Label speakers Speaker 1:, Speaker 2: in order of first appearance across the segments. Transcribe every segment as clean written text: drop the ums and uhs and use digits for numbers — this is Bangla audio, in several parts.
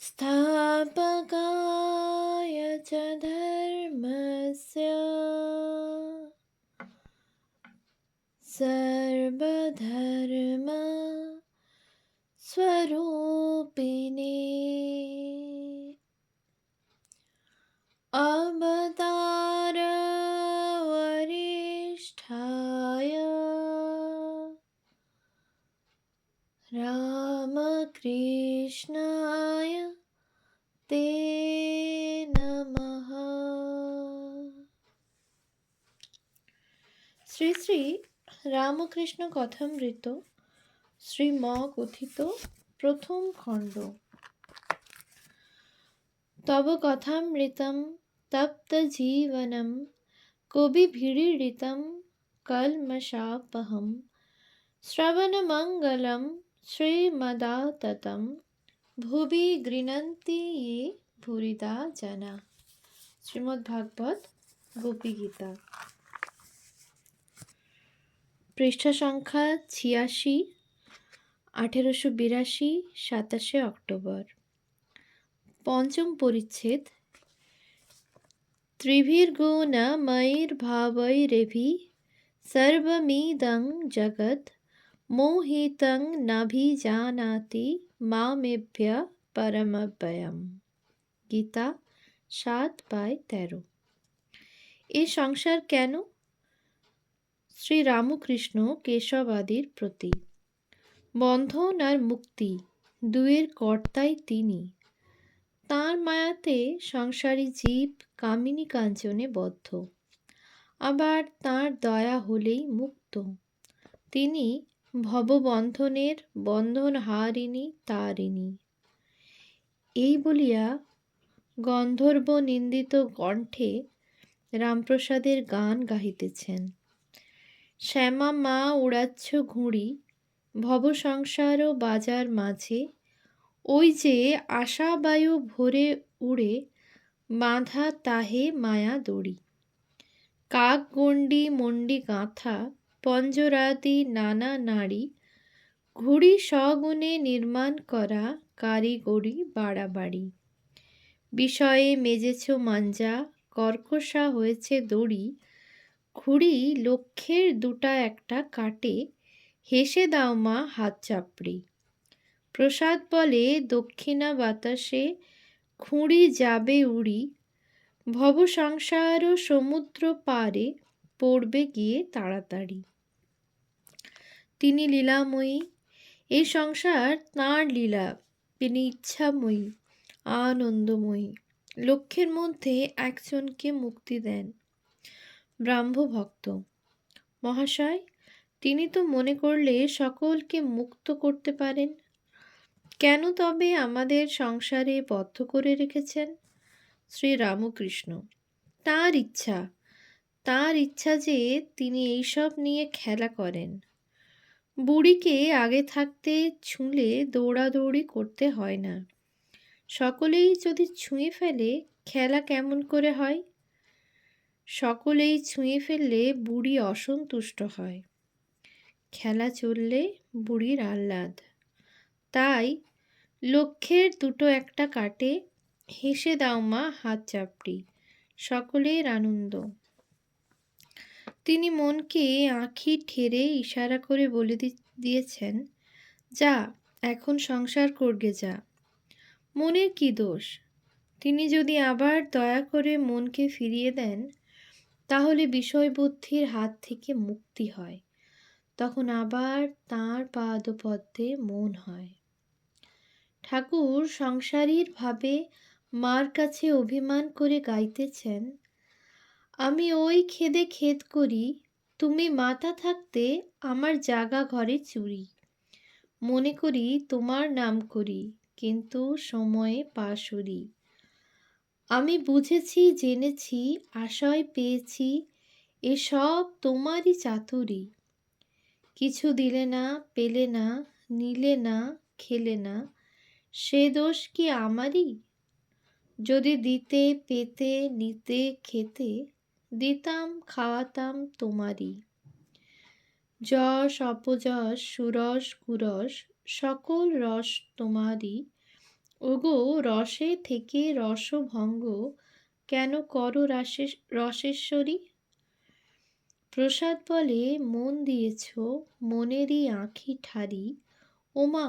Speaker 1: स्थापकाय च धर्मस्य सर्वधर्म स्वरूपिणे अवतार वरिष्ठाय रामकृष्णाय ते नमः। শ্রী শ্রী রামকৃষ্ণ কথামৃত শ্রীম কথিত প্রথম খণ্ড। তব কথামৃতম তপ্ত জীবনম কবিভিড়িতম কলমশাপহম শ্রবণমঙ্গলম শ্রীমদাততম ভুবি গৃণন্তি ये ভুরিদা জনা। শ্রীমদ্ভাগবত গোপী গীতা, পৃষ্ঠা সংখ্যা 86, 1882, 27 অক্টোবর। পঞ্চম পরিচ্ছেদ। ত্রিভির্গুণময়ৈর্ভাবৈরেভি সর্বমিদং জগৎ মোহিতং নাভিজানাতি মামেভ্যঃ পরমব্যয়ম। গীতা 7/13। এ সংসার কেন? শ্রী রামকৃষ্ণ কেশবাদির প্রতি। বন্ধন আর মুক্তি দুয়ের কর্তাই তিনি। তাঁর মায়াতে সংসারী জীব কামিনী কাঞ্চনে বদ্ধ, আবার তাঁর দয়া হলেই মুক্ত। তিনি ভববন্ধনের বন্ধনহারিণী তারিণী। এই বলিয়া গন্ধর্ব নিন্দিত কণ্ঠে রামপ্রসাদের গান গাহিতেছেন। শ্যামা মা উড়াচ্ছ ঘুড়ি ভবসংসার ও বাজার মাঝে, ওই যে আশাবায়ু ভরে উড়ে বাঁধা তাহে মায়া দড়ি। কাক গণ্ডি মণ্ডি গাঁথা পঞ্জরাদি নানা নারী, ঘুড়ি সগুণে নির্মাণ করা কারিগরি বাড়াবাড়ি। বিষয়ে মেজেছ মাঞ্জা কর্কশা হয়েছে দড়ি, ঘুড়ি লক্ষ্যের দুটা একটা কাটে, হেসে দাও মা হাত চাপড়ি। প্রসাদ বলে দক্ষিণা বাতাসে ঘুড়ি যাবে উড়ি, ভবসংসার ও সমুদ্র পারে পড়বে গিয়ে তাড়াতাড়ি। তিনি লীলাময়ী, এই সংসার তাঁর লীলা। তিনি ইচ্ছাময়ী, আনন্দময়ী। লক্ষ্যের মধ্যে একজনকে মুক্তি দেন, ব্রাহ্মভক্ত। মহাশয়, তিনি তো মনে করলে সকলকে মুক্ত করতে পারেন, কেন তবে আমাদের সংসারে বদ্ধ করে রেখেছেন? শ্রী রামকৃষ্ণ। তাঁর ইচ্ছা, তাঁর ইচ্ছা যে তিনি এইসব নিয়ে খেলা করেন। বুড়িকে আগে থাকতে ছুঁলে দৌড়াদৌড়ি করতে হয় না। সকলেই যদি ছুঁয়ে ফেলে খেলা কেমন করে হয়? সকলেই ছুঁয়ে ফেললে বুড়ি অসন্তুষ্ট হয়, খেলা চললে বুড়ির আহ্লাদ। তাই লক্ষ্যের দুটো একটা কাটে, হেসে দাও মা হাত চাপড়ি, সকলের আনন্দ। তিনি মনকে আঁখি ঠেরে ইশারা করে বলে দিয়েছেন, যা এখন সংসার করগে যা। মনের কি দোষ? তিনি যদি আবার দয়া করে মনকে ফিরিয়ে দেন, তাহলে বিষয়বুদ্ধির হাত থেকে মুক্তি হয়, তখন আবার তাঁর পাদপদ্মে মন হয়। ঠাকুর সংসারীর ভাবে মার কাছে অভিমান করে গাইতেছেন, আমি ওই খেদে খেদ করি, তুমি মাথা থাকতে আমার জাগা ঘরে চুরি। মনে করি তোমার নাম করি, কিন্তু সময়ে পাশরি। আমি বুঝেছি জেনেছি আশয় পেয়েছি, এসব তোমারই চাতুরি। কিছু দিলে না পেলে না, নিলে না খেলে না, সে দোষ কি আমারই? যদি দিতে পেতে নিতে খেতে, দিতাম খাওয়াতাম তোমারই। যশ অপযশ সুরস কুরস সকল রস তোমারই, ওগো রসে থেকে রসভঙ্গ কেন করো রসেশ্বরী? প্রসাদ বলে মন দিয়েছ, মনেরই আঁখি ঠারি। ওমা,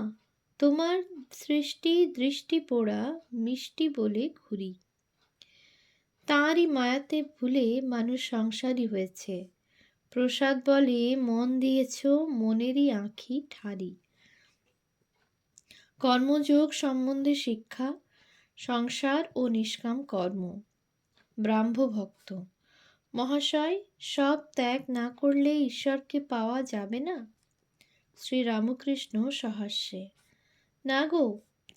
Speaker 1: তোমার সৃষ্টি দৃষ্টি পোড়া মিষ্টি বলে ঘুরি। তাঁরই মায়াতে ভুলে মানুষ সংসারী হয়েছে। প্রসাদ বলে মন দিয়েছ, মনেরই আঁখি ঠারি। কর্মযোগ সম্বন্ধে শিক্ষা, সংসার ও নিষ্কাম কর্ম। ব্রাহ্মভক্ত: মহাশয়, সব ত্যাগ না করলে ঈশ্বরকে পাওয়া যাবে না? শ্রীরামকৃষ্ণ সহাস্যে: না গো,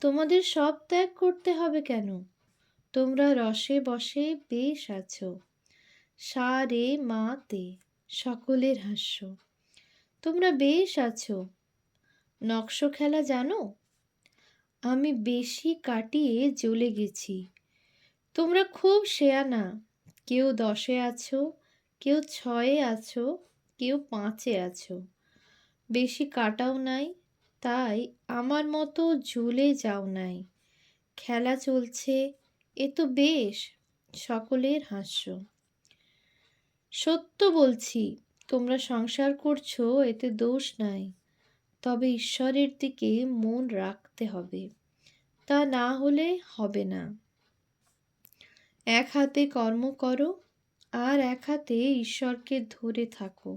Speaker 1: তোমাদের সব ত্যাগ করতে হবে কেন? তোমরা রসে বসে বেশ আছো। সা রে মা তে, সকলের হাস্য। তোমরা বেশ আছো। নকশ খেলা জানো? আমি বেশি কাটিয়ে জ্বলে গেছি। তোমরা খুব শেয়ানা। কেউ 10-এ আছো, কেউ 6-এ আছো, কেউ 5-এ আছো। বেশি কাটাও নাই, তাই আমার মতো জ্বলে যাও নাই। খেলা চলছে, এ তো বেশ। সকলের হাস্য। সত্য বলছি, তোমরা সংসার করছো, এতে দোষ নাই। তবে ঈশ্বরের দিকে মন রাখতে হবে, তা না হলে হবে না। এক হাতে কর্ম করো, আর এক হাতে ঈশ্বরকে ধরে থাকো।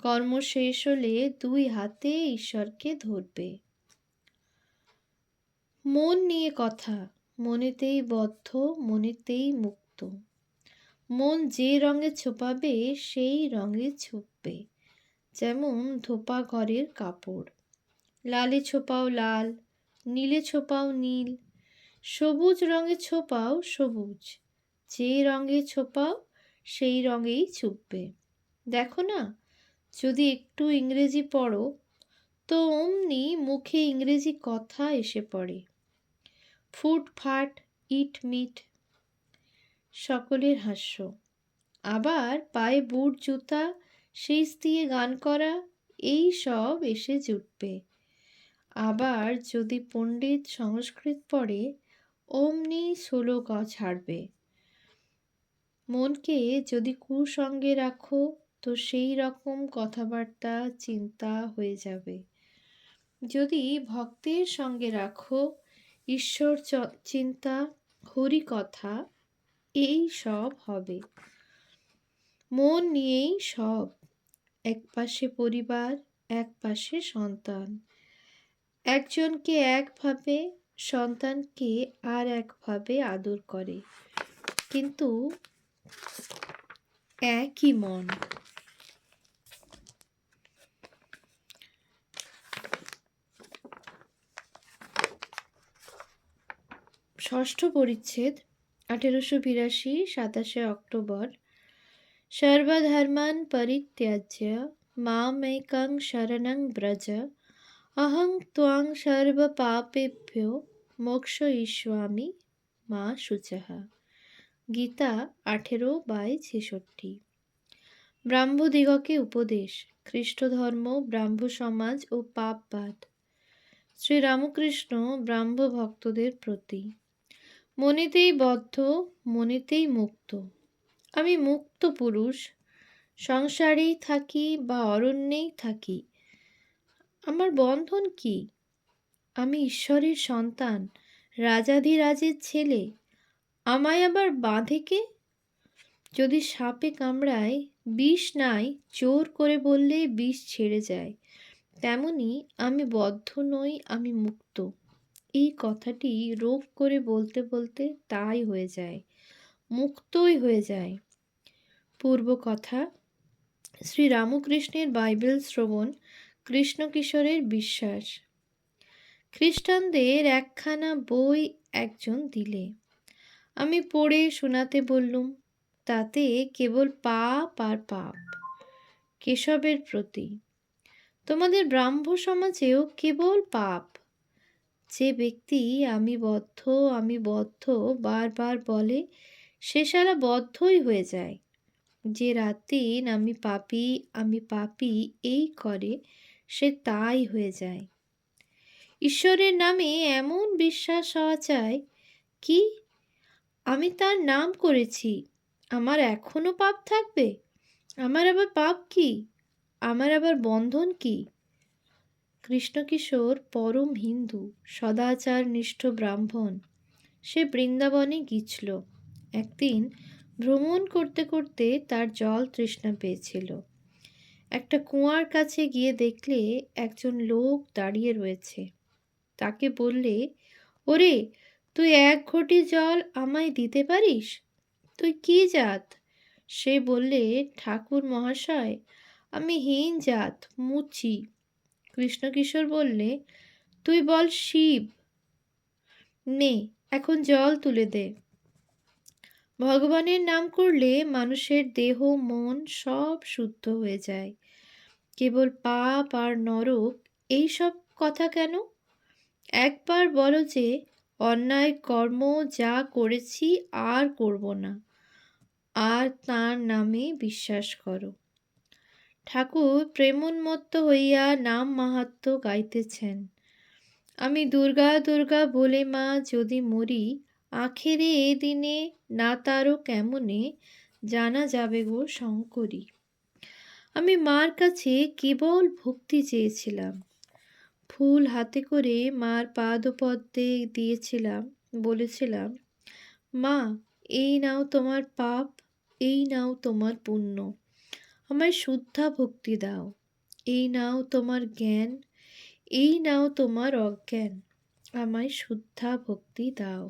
Speaker 1: কর্ম শেষ হলে 2 হাতে ঈশ্বরকে ধরবে। মন নিয়ে কথা, মনেতেই বদ্ধ, মনেতেই মুক্ত। মন যে রঙে ছোপাবে সেই রঙে ছুপবে। যেমন ধোপা ঘরের কাপড়। লালে ছোপাও লাল, নীলে ছোপাও নীল, সবুজ রঙে ছোপাও সবুজ। যে রঙে ছোপাও সেই রঙেই ছুপবে। দেখো না, যদি একটু ইংরেজি পড়ো তো অমনি মুখে ইংরেজি কথা এসে পড়ে। ফুট ফাট, ইট মিট। সকলের হাস্য। আবার পায়ে বুট জুতা, শিস দিয়ে গান করা, এই সব এসে জুটবে। আবার যদি পণ্ডিত সংস্কৃত পড়ে, অমনি শ্লোক ছাড়বে। মনকে যদি কুসঙ্গে রাখো তো সেই রকম কথাবার্তা চিন্তা হয়ে যাবে। যদি ভক্তের সঙ্গে রাখো, ঈশ্বর চিন্তা, হরি কথা, এই সব হবে। মন নিয়েই সব। এক পাশে পরিবার, এক পাশে সন্তান। একজনকে একভাবে, সন্তানকে আর একভাবে আদর করে, কিন্তু একই মন। ষষ্ঠ পরিচ্ছেদ, 1882, 27 অক্টোবর। সর্বধর্মাन् পরিত্যাজ্য মামেকং শরণং ব্রজ, অহং ত্বং সর্বপাপেভ্যো মোক্ষয়িষ্যামি মা শুচঃ। গীতা 18/66। ব্রাহ্মদিগকে উপদেশ, খ্রিস্টধর্ম, ব্রাহ্ম সমাজ ও পাপবাদ। শ্রীরামকৃষ্ণ ব্রাহ্ম ভক্তদের প্রতি: মনেতেই বদ্ধ, মনেতেই মুক্ত। আমি মুক্ত পুরুষ। সংসারেই থাকি বা অরণ্যেই থাকি, আমার বন্ধন কি? আমি ঈশ্বরের সন্তান, রাজাধিরাজের ছেলে। আমায় আবার বাঁধে কে? যদি সাপে কামড়ায়, বিষ নাই, জোর করে বললে বিষ ছেড়ে যায়। তেমনি আমি বদ্ধ নই, আমি মুক্ত। এই কথাটি রোপ করে বলতে বলতে তাই হয়ে যায়, মুক্তই হয়ে যায়। পূর্ব কথা: শ্রীরামকৃষ্ণের বাইবেল শ্রবণ, কৃষ্ণকিশোরের বিশ্বাস। খ্রিস্টানদের একখানা বই একজন দিলে, আমি পড়ে শোনাতে বললুম। তাতে কেবল পাপ আর পাপ। কেশবের প্রতি: তোমাদের ব্রাহ্ম সমাজেও কেবল পাপ। যে ব্যক্তি আমি বদ্ধ বারবার বলে, সে সারা বদ্ধই হয়ে যায়। যে রাতদিন আমি পাপী এই করে, সে তাই হয়ে যায়। ঈশ্বরের নামে এমন বিশ্বাস হওয়া চাই কি আমি তার নাম করেছি, আমার এখনো পাপ থাকবে? আমার আবার পাপ কি? আমার আবার বন্ধন কি? কৃষ্ণকিশোর পরম হিন্দু, সদাচার নিষ্ঠ ব্রাহ্মণ। সে বৃন্দাবনে গিয়েছিল। একদিন ভ্রমণ করতে করতে তার জল তৃষ্ণা পেয়েছিল। একটা কুয়ার কাছে গিয়ে দেখলে একজন লোক দাঁড়িয়ে রয়েছে। তাকে বললে, ওরে, তুই এক ঘটি জল আমায় দিতে পারিস? তুই কি জাত? সে বললে, ঠাকুর মহাশয়, আমি হীন জাত, মুচি। কৃষ্ণকিশোর বললে, তুই বল শিব। নে, এখন জল তুলে দে। ভগবানের নাম করলে মানুষের দেহ মন সব শুদ্ধ হয়ে যায়। কেবল পাপ আর নরক এইসব কথা কেন? একবার বলো যে অন্যায় কর্ম যা করেছি আর করব না, আর তার নামে বিশ্বাস করো। ঠাকুর প্রেমোন্মত্ত হইয়া নাম মাহাত্ম্য গাইতেছেন। আমি দুর্গা দুর্গা বলে মা যদি মরি, আখেরে এ দিনে না তারও কেমনে জানা যাবে গো শঙ্করী। আমি মার কাছে কেবল ভক্তি চেয়েছিলাম। ফুল হাতে করে মার পাদপদ্মে দিয়েছিলাম, বলেছিলাম, মা, এই নাও তোমার পাপ, এই নাও তোমার পুণ্য, আমায় শুদ্ধা ভক্তি দাও। এই নাও তোমার জ্ঞান, এই নাও তোমার অজ্ঞান, আমায় শুদ্ধা ভক্তি দাও।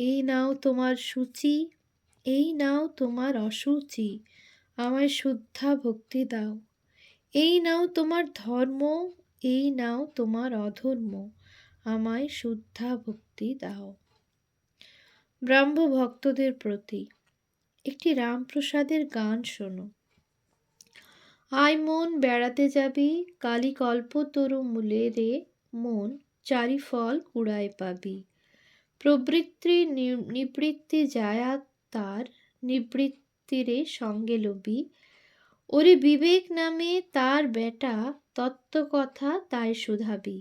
Speaker 1: এই নাও তোমার সূচি, এই নাও তোমার অসুচি, আমায় শুদ্ধা ভক্তি দাও। এই নাও তোমার ধর্ম, এই নাও তোমার অধর্ম, আমায় শুদ্ধা ভক্তি দাও। ব্রাহ্ম ভক্তদের প্রতি একটি রামপ্রসাদের গান শোনো। আয় মন বেড়াতে যাবি, কালী কল্পতরু মূলে রে, মন চারি ফল কুড়ায় পাবি। প্রবৃত্তি নিবৃত্তি যায়া তার, নিবৃত্তিরে সঙ্গে লবি। ওরে বিবেক নামে তার বেটা, তত্ত্বকথা তাই শুধাবি।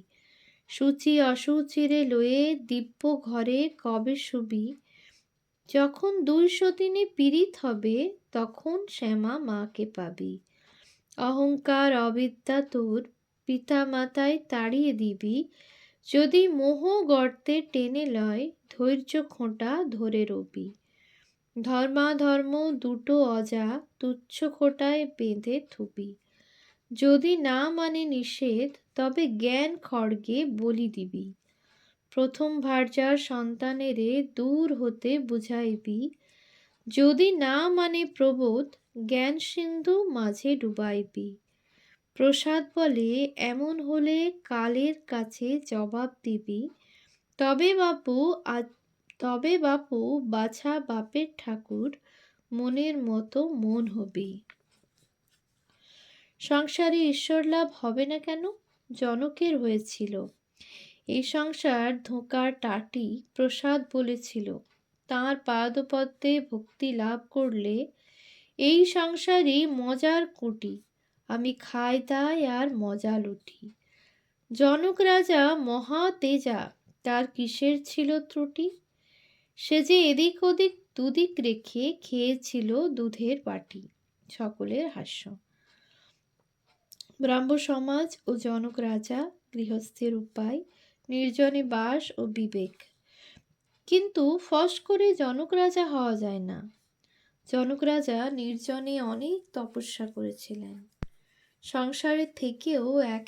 Speaker 1: সূচি অসুচিরে লয়ে দিব্য ঘরে কবে শুবি। যখন 200 দিনে পীড়িত হবে, তখন শ্যামা মাকে পাবি। অহংকার অবিদ্যা তোর পিতা মাতায় তাড়িয়ে দিবি। যদি মোহ গর্তে টেনে লয়, ধৈর্য খোঁটা ধরে রবি। ধর্মাধর্ম দুটো অজা, তুচ্ছ খোঁটায় বেঁধে থুবি। যদি না মানে নিষেধ, তবে জ্ঞান খড়গে বলি দিবি। প্রথম ভার্যার সন্তানেরে দূর হতে বুঝাইবি। যদি না মানে প্রবোধ, জ্ঞান সিন্ধু মাঝে ডুবাইবি। প্রসাদ বলে এমন হলে কালের কাছে জবাব দিবি। তবে বাপু তবে বাপু বাছা বাপের ঠাকুর, মনের মতো মন হবি। সংসারে ঈশ্বর লাভ হবে না কেন? জনকের হয়েছিল। এই সংসার ধোঁকার টাটি, প্রসাদ বলেছিল, তাঁর পাদপদ্মে ভক্তি লাভ করলে এই সংসারই মজার কুটি, আমি খাই দাই আর মজা লুটি। জনক রাজা মহা তেজা, তার কিসের ছিল ত্রুটি? সে যে এদিক ওদিক দুদিক রেখে খেয়েছিল দুধের বাটি। সকলের হাস্য। ব্রাহ্ম সমাজ ও জনক রাজা, গৃহস্থের উপায়, নির্জনে বাস ও বিবেক। কিন্তু ফস করে জনক রাজা হওয়া যায় না। জনক রাজা নির্জনে অনেক তপস্যা করেছিলেন। সংসারের থেকেও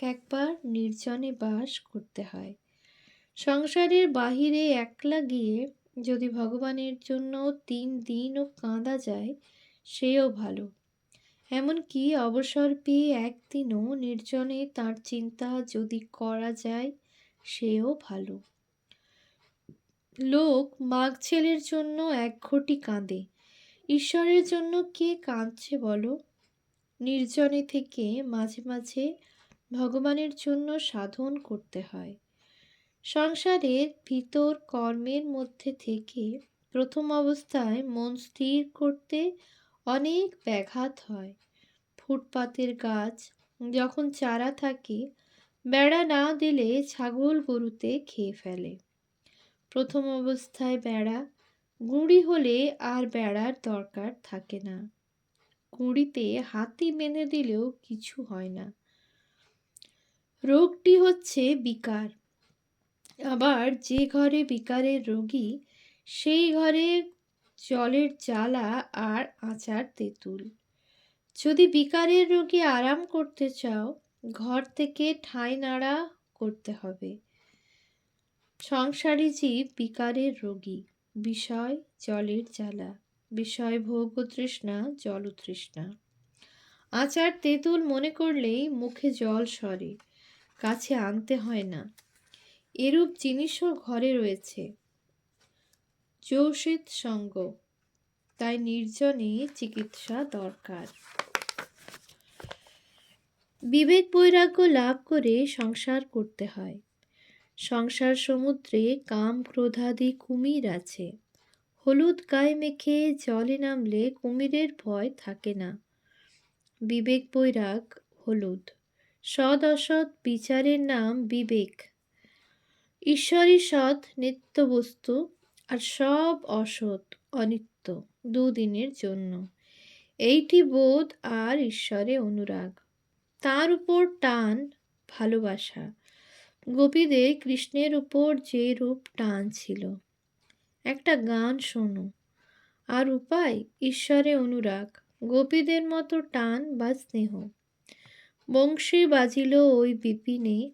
Speaker 1: একবার নির্জনে বাস করতে হয়। সংসারের বাহিরে একলা গিয়ে যদি ভগবানের জন্য 3 দিনও কাঁদা যায়, সেও ভালো। এমনকি অবসর পেয়ে একদিনও নির্জনে তার চিন্তা যদি করা যায়, সেও ভালো। লোক মাঘ ছেলের জন্য 1 ঘটি কাঁদে, ঈশ্বরের জন্য কে কাঁদছে বলো? নির্জনে থেকে মাঝে মাঝে ভগবানের জন্য সাধন করতে হয়। সংসারের ভিতর কর্মের মধ্যে থেকে প্রথম অবস্থায় মন স্থির করতে অনেক ব্যাঘাত হয়। ফুটপাতের গাছ যখন চারা থাকে, বেড়া না দিলে ছাগল গরুতে খেয়ে ফেলে। প্রথম অবস্থায় বেড়া, গুঁড়ি হলে আর বেড়ার দরকার থাকে না। গুঁড়িতে হাতি বেঁধে দিলেও কিছু হয় না। রোগটি হচ্ছে বিকার। আবার যে ঘরে বিকারের রোগী, সেই ঘরে জলের জ্বালা আর আচার তেঁতুল। যদি বিকারের রোগী আরাম করতে চাও, ঘর থেকে ঠাঁই নাড়া করতে হবে। সংসারী জীব বিকারের রোগী, বিষয় জলের জ্বালা, বিষয় ভোগ তৃষ্ণা, জল তৃষ্ণা। আচার তেঁতুল মনে করলেই মুখে জল সরে, কাছে আনতে হয় না। এরূপ জিনিসও ঘরে রয়েছে, যোষিত সঙ্গ, তাই নির্জনে চিকিৎসা দরকার। বিবেক বৈরাগ্য লাভ করে সংসার করতে হয়। সংসার সমুদ্রে কাম ক্রোধাদি কুমির আছে। হলুদ গায়ে মেখে জলে নামলে কুমিরের ভয় থাকে না। বিবেক বৈরাগ হলুদ। সৎ অসৎ বিচারের নাম বিবেক। ঈশ্বরই সৎ নিত্য বস্তু, আর সব অসৎ অনিত্য, দুদিনের জন্য। এইটি বোধ আর ঈশ্বরে অনুরাগ, তার উপর টান, ভালোবাসা। গোপীদের কৃষ্ণের উপর যে রূপ টান ছিল। একটা গান শোনো। আর উপায় ঈশ্বরে অনুরাগ, গোপীদের মতো টান বা স্নেহ। বংশী বাজিল ওই বিপিনে,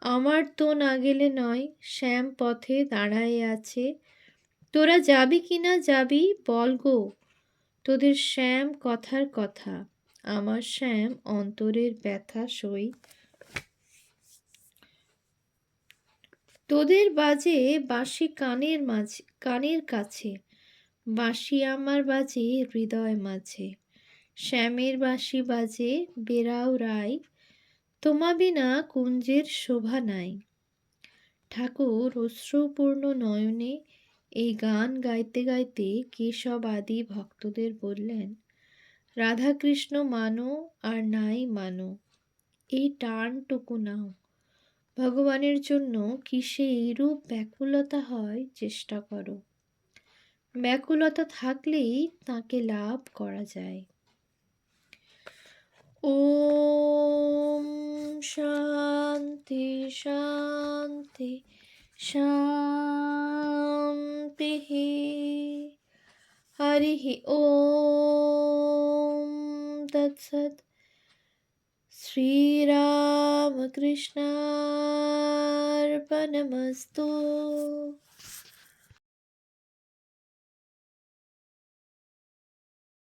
Speaker 1: আমার তো না গেলে নয়, শ্যাম পথে দাঁড়ায়ে আছে। তোরা যাবি কি না যাবি বল গো, তোদের শ্যাম কথার কথা, আমার শ্যাম অন্তরের ব্যথা সই। তোদের বাজে বাঁশি কানের কাছে, বাঁশি আমার বাজে হৃদয় মাঝে। শ্যামের বাঁশি বাজে বেরাও রায়, তোমা বিনা কুঞ্জের শোভা নাই। ঠাকুর অশ্রুপূর্ণ নয়নে এই গান গাইতে গাইতে কেশব আদি ভক্তদের বললেন, রাধাকৃষ্ণ মানো আর নাই মানো, এই টানটুকু নাও। ভগবানের জন্য কিসে এইরূপ ব্যাকুলতা হয় চেষ্টা করো। ব্যাকুলতা থাকলেই তাকে লাভ করা যায়। ওম শান্তি শান্তি শান্তি। হরি ওম তৎসৎ। শ্রীরামকৃষ্ণার্পণমস্তু।